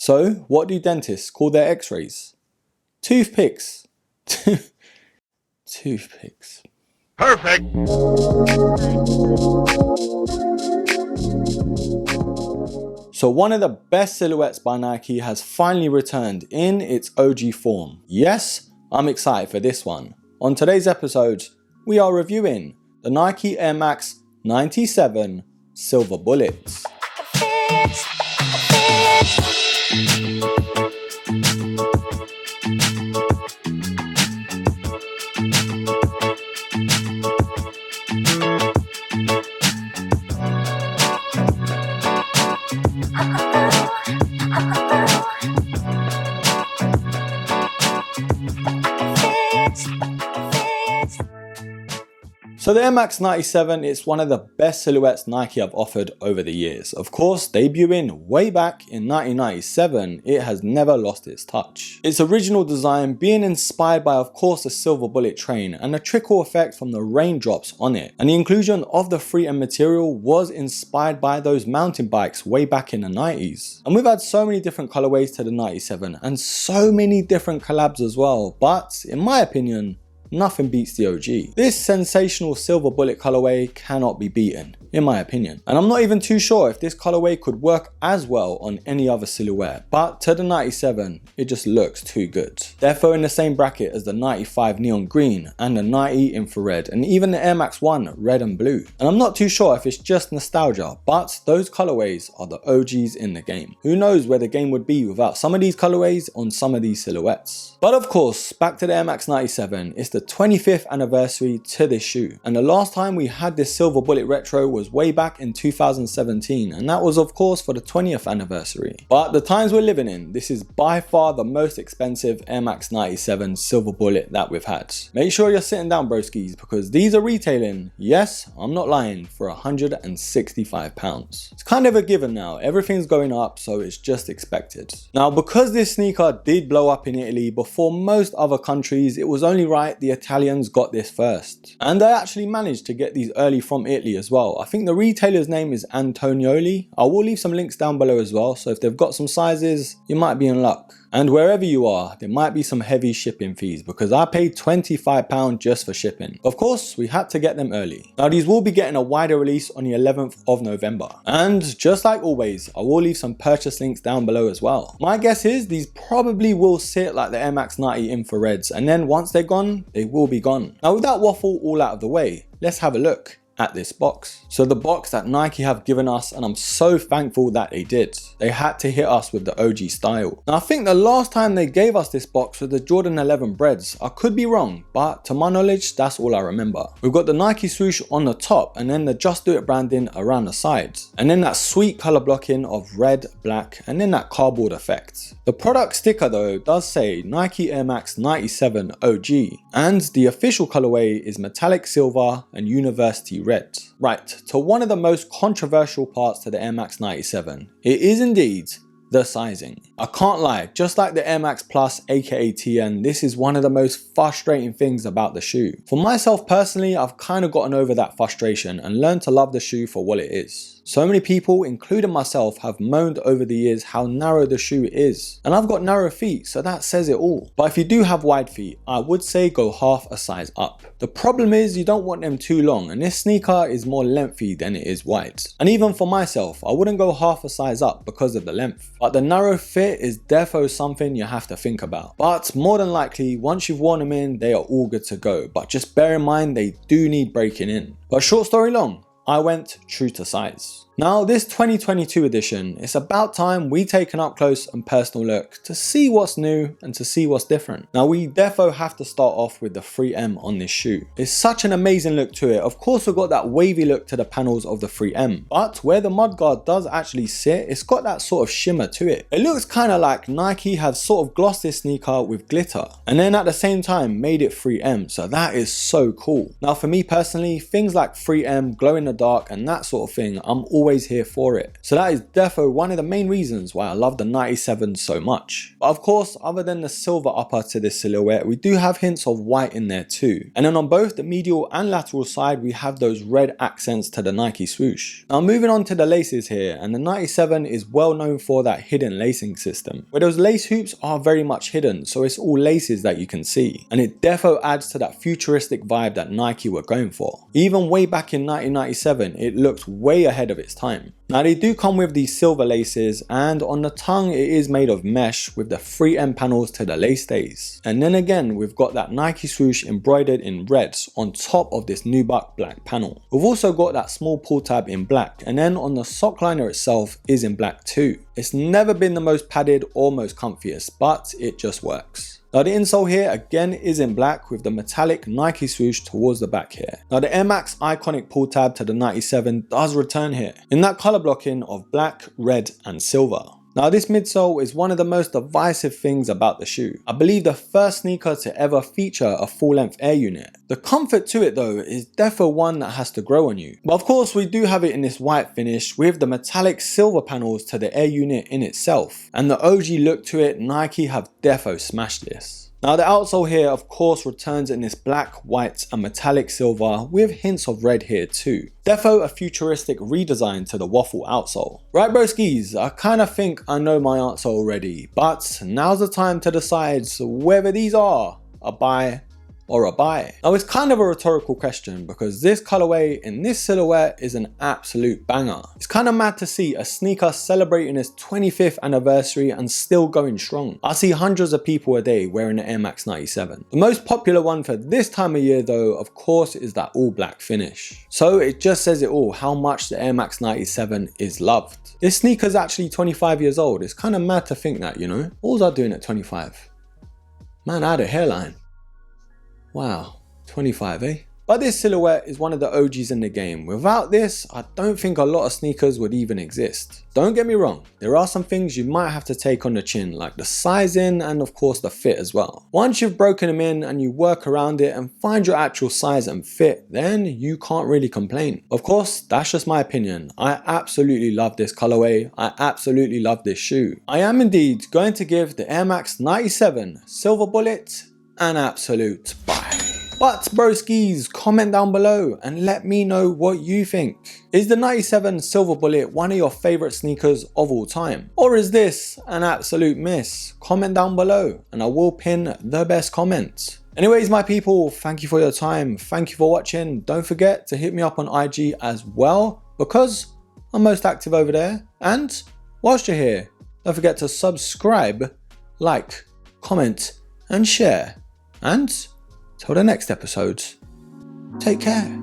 So what do dentists call their x-rays? Toothpicks. Toothpicks. Perfect. So one of the best silhouettes by Nike has finally returned in its OG form. Yes, I'm excited for this one. On today's episode, we are reviewing the Nike Air Max 97 Silver Bullets. So the Air Max 97 is one of the best silhouettes Nike have offered over the years. Of course, debuting way back in 1997, it has never lost its touch. Its original design being inspired by, of course, the silver bullet train and the trickle effect from the raindrops on it. And the inclusion of the 3M material was inspired by those mountain bikes way back in the 90s. And we've had so many different colorways to the 97 and so many different collabs as well. But in my opinion, nothing beats the OG. This sensational silver bullet colorway cannot be beaten, in my opinion. And I'm not even too sure if this colorway could work as well on any other silhouette, but to the 97, it just looks too good. Therefore in the same bracket as the 95 neon green and the 90 infrared and even the Air Max 1 red and blue. And I'm not too sure if it's just nostalgia, but those colorways are the OGs in the game. Who knows where the game would be without some of these colorways on some of these silhouettes. But of course, back to the Air Max 97, it's the 25th anniversary to this shoe. And the last time we had this silver bullet retro was way back in 2017, and that was of course for the 20th anniversary. But the times we're living in, this is by far the most expensive Air Max 97 silver bullet that we've had. Make sure you're sitting down, broskies, because these are retailing, yes, I'm not lying, for £165. It's kind of a given now, everything's going up, so it's just expected. Now because this sneaker did blow up in Italy before most other countries, it was only right the Italians got this first. And they actually managed to get these early from Italy as well. I think the retailer's name is Antonioli. I will leave some links down below as well, so if they've got some sizes, you might be in luck. And wherever you are, there might be some heavy shipping fees because I paid £25 just for shipping. Of course, we had to get them early. Now these will be getting a wider release on the 11th of November. And just like always, I will leave some purchase links down below as well. My guess is these probably will sit like the Air Max 90 infrareds, and then once they're gone, they will be gone. Now with that waffle all out of the way, let's have a look at this box. So the box that Nike have given us, and I'm so thankful that they did. They had to hit us with the OG style. Now I think the last time they gave us this box was the Jordan 11 breads. I could be wrong, but to my knowledge, that's all I remember. We've got the Nike swoosh on the top and then the Just Do It branding around the sides. And then that sweet color blocking of red, black, and then that cardboard effect. The product sticker though does say Nike Air Max 97 OG, and the official colorway is metallic silver and university red. Right, to one of the most controversial parts to the Air Max 97. It is indeed the sizing. I can't lie, just like the Air Max Plus aka TN, this is one of the most frustrating things about the shoe. For myself personally, I've kind of gotten over that frustration and learned to love the shoe for what it is. So many people, including myself, have moaned over the years how narrow the shoe is. And I've got narrow feet, so that says it all. But if you do have wide feet, I would say go half a size up. The problem is you don't want them too long, and this sneaker is more lengthy than it is wide. And even for myself, I wouldn't go half a size up because of the length. But the narrow fit is defo something you have to think about. But more than likely, once you've worn them in, they are all good to go. But just bear in mind, they do need breaking in. But short story long, I went true to size. Now this 2022 edition, it's about time we take an up close and personal look to see what's new and to see what's different. Now we defo have to start off with the 3M on this shoe. It's such an amazing look to it. Of course we've got that wavy look to the panels of the 3M, but where the mudguard does actually sit, it's got that sort of shimmer to it. It looks kind of like Nike have sort of glossed this sneaker with glitter and then at the same time made it 3M, so that is so cool. Now for me personally, things like 3M, glow in the dark and that sort of thing, I'm always here for it. So that is defo one of the main reasons why I love the 97 so much. But But of course, other than the silver upper to this silhouette, we do have hints of white in there too. And then on both the medial and lateral side, we have those red accents to the Nike swoosh. Now moving on to the laces here, and the 97 is well known for that hidden lacing system, where those lace hoops are very much hidden, so it's all laces that you can see. And it defo adds to that futuristic vibe that Nike were going for. Even way back in 1997, it looked way ahead of its time. Now they do come with these silver laces, and on the tongue it is made of mesh with the 3 end panels to the lace stays. And then again we've got that Nike swoosh embroidered in reds on top of this nubuck black panel. We've also got that small pull tab in black, and then on the sock liner itself is in black too. It's never been the most padded or most comfiest, but it just works. Now the insole here again is in black with the metallic Nike swoosh towards the back here. Now the Air Max iconic pull tab to the 97 does return here in that color blocking of black, red and silver. Now this midsole is one of the most divisive things about the shoe. I believe the first sneaker to ever feature a full length air unit. The comfort to it though is defo one that has to grow on you. But of course we do have it in this white finish with the metallic silver panels to the air unit in itself. And the OG look to it, Nike have defo smashed this. Now the outsole here of course returns in this black, white and metallic silver with hints of red here too. Defo a futuristic redesign to the waffle outsole. Right broskies, I kinda think I know my answer already, but now's the time to decide whether these are a buy or a buy. Now it's kind of a rhetorical question because this colorway in this silhouette is an absolute banger. It's kind of mad to see a sneaker celebrating its 25th anniversary and still going strong. I see hundreds of people a day wearing the Air Max 97. The most popular one for this time of year though, of course, is that all black finish. So it just says it all how much the Air Max 97 is loved. This sneaker is actually 25 years old. It's kind of mad to think that, you know. What was I doing at 25? Man, I had a hairline. Wow, 25 eh? But this silhouette is one of the OGs in the game. Without this, I don't think a lot of sneakers would even exist. Don't get me wrong, there are some things you might have to take on the chin, like the sizing and of course the fit as well. Once you've broken them in and you work around it and find your actual size and fit, then you can't really complain. Of course, that's just my opinion. I absolutely love this colorway. I absolutely love this shoe. I am indeed going to give the Air Max 97 Silver Bullet an absolute buy. But broskies, comment down below and let me know what you think. Is the 97 Silver Bullet one of your favorite sneakers of all time? Or is this an absolute miss? Comment down below and I will pin the best comment. Anyways, my people, thank you for your time. Thank you for watching. Don't forget to hit me up on IG as well because I'm most active over there. And whilst you're here, don't forget to subscribe, like, comment and share. And till the next episode, take care.